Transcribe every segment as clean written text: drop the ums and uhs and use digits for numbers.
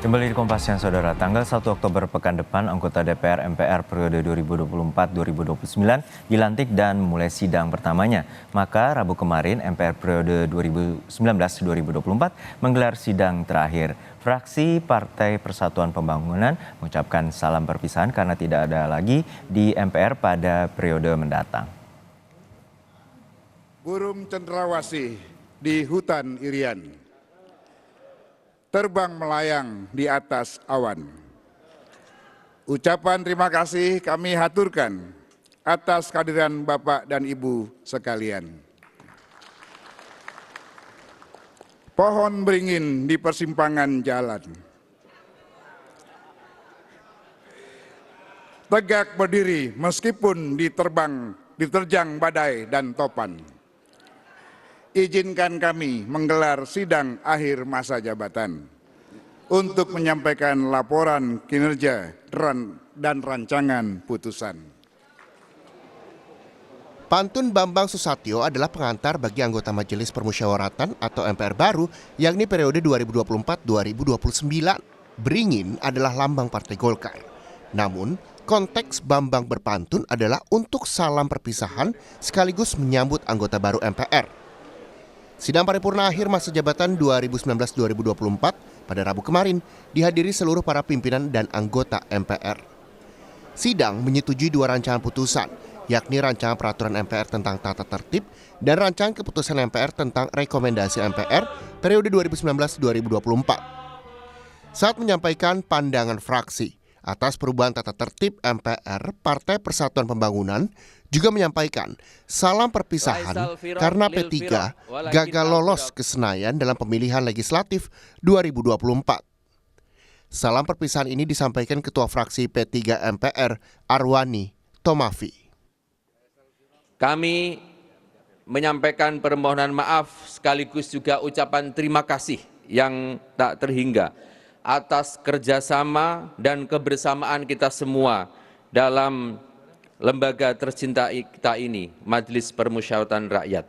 Kembali di Kompas Siang, Saudara. Tanggal 1 Oktober pekan depan, anggota DPR MPR periode 2024-2029 dilantik dan memulai sidang pertamanya. Maka Rabu kemarin, MPR periode 2019-2024 menggelar sidang terakhir. Fraksi Partai Persatuan Pembangunan mengucapkan salam perpisahan karena tidak ada lagi di MPR pada periode mendatang. Burung cendrawasih di hutan Irian, terbang melayang di atas awan. Ucapan terima kasih kami haturkan atas kehadiran Bapak dan Ibu sekalian. Pohon beringin di persimpangan jalan, tegak berdiri meskipun diterjang badai dan topan. Izinkan kami menggelar sidang akhir masa jabatan untuk menyampaikan laporan kinerja dan rancangan putusan. Pantun Bambang Susatyo adalah pengantar bagi anggota Majelis Permusyawaratan atau MPR baru, yakni periode 2024-2029. Beringin adalah lambang Partai Golkar. Namun, konteks Bambang berpantun adalah untuk salam perpisahan sekaligus menyambut anggota baru MPR. Sidang paripurna akhir masa jabatan 2019-2024 pada Rabu kemarin dihadiri seluruh para pimpinan dan anggota MPR. Sidang menyetujui dua rancangan putusan, yakni rancangan peraturan MPR tentang tata tertib dan rancangan keputusan MPR tentang rekomendasi MPR periode 2019-2024. Saat menyampaikan pandangan fraksi atas perubahan tata tertib MPR, Partai Persatuan Pembangunan juga menyampaikan salam perpisahan karena P3 gagal lolos ke Senayan dalam pemilihan legislatif 2024. Salam perpisahan ini disampaikan Ketua Fraksi P3 MPR, Arwani Tomafi. Kami menyampaikan permohonan maaf sekaligus juga ucapan terima kasih yang tak terhingga atas kerjasama dan kebersamaan kita semua dalam lembaga tercinta kita ini, Majelis Permusyawaratan Rakyat.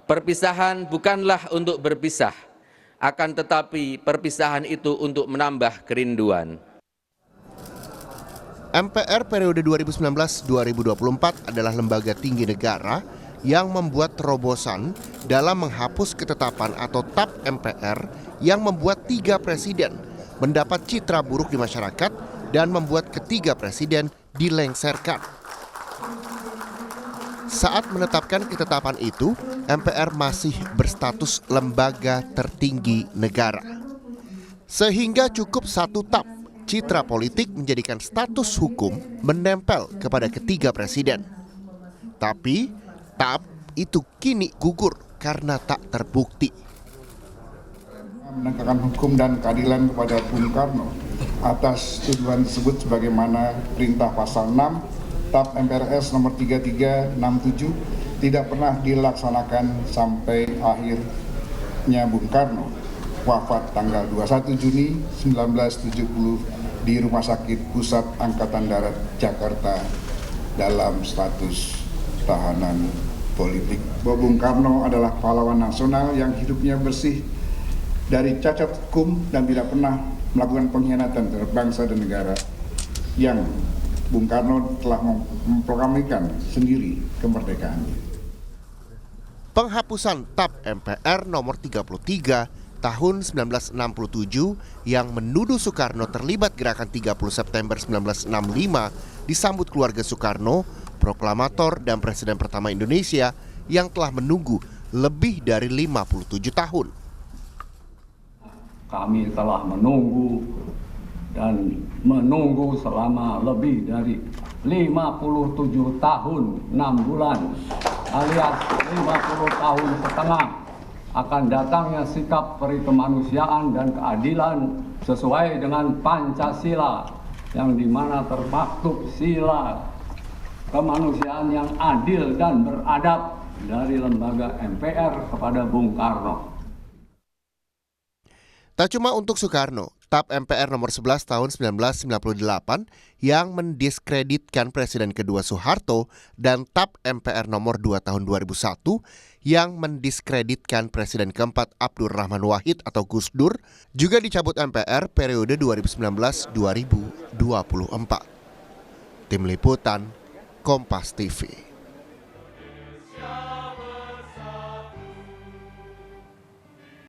Perpisahan bukanlah untuk berpisah, akan tetapi perpisahan itu untuk menambah kerinduan. MPR periode 2019-2024 adalah lembaga tinggi negara yang membuat terobosan dalam menghapus ketetapan atau TAP MPR yang membuat 3 presiden mendapat citra buruk di masyarakat dan membuat ketiga presiden dilengserkan. Saat menetapkan ketetapan itu, MPR masih berstatus lembaga tertinggi negara. Sehingga cukup satu TAP, citra politik menjadikan status hukum menempel kepada ketiga presiden. Tapi TAP itu kini gugur karena tak terbukti. Menegakkan hukum dan keadilan kepada Bung Karno atas tuduhan tersebut sebagaimana perintah pasal 6 TAP MPRS nomor 3367 tidak pernah dilaksanakan sampai akhirnya Bung Karno wafat tanggal 21 Juni 1970 di Rumah Sakit Pusat Angkatan Darat Jakarta dalam status tahanan politik. Bahwa Bung Karno adalah pahlawan nasional yang hidupnya bersih dari cacat hukum dan tidak pernah melakukan pengkhianatan terhadap bangsa dan negara, yang Bung Karno telah memproklamirkan sendiri kemerdekaannya. Penghapusan TAP MPR nomor 33 tahun 1967 yang menuduh Soekarno terlibat gerakan 30 September 1965 disambut keluarga Soekarno, proklamator dan presiden pertama Indonesia yang telah menunggu lebih dari 57 tahun. Kami telah menunggu dan menunggu selama lebih dari 57 tahun 6 bulan alias 50 tahun setengah akan datangnya sikap peri kemanusiaan dan keadilan sesuai dengan Pancasila, yang dimana termaktub sila kemanusiaan yang adil dan beradab dari lembaga MPR kepada Bung Karno. Tak cuma untuk Soekarno, TAP MPR nomor 11 tahun 1998 yang mendiskreditkan Presiden kedua Soeharto dan TAP MPR nomor 2 tahun 2001 yang mendiskreditkan Presiden keempat Abdurrahman Wahid atau Gus Dur juga dicabut MPR periode 2019-2024. Tim Liputan, Kompas TV.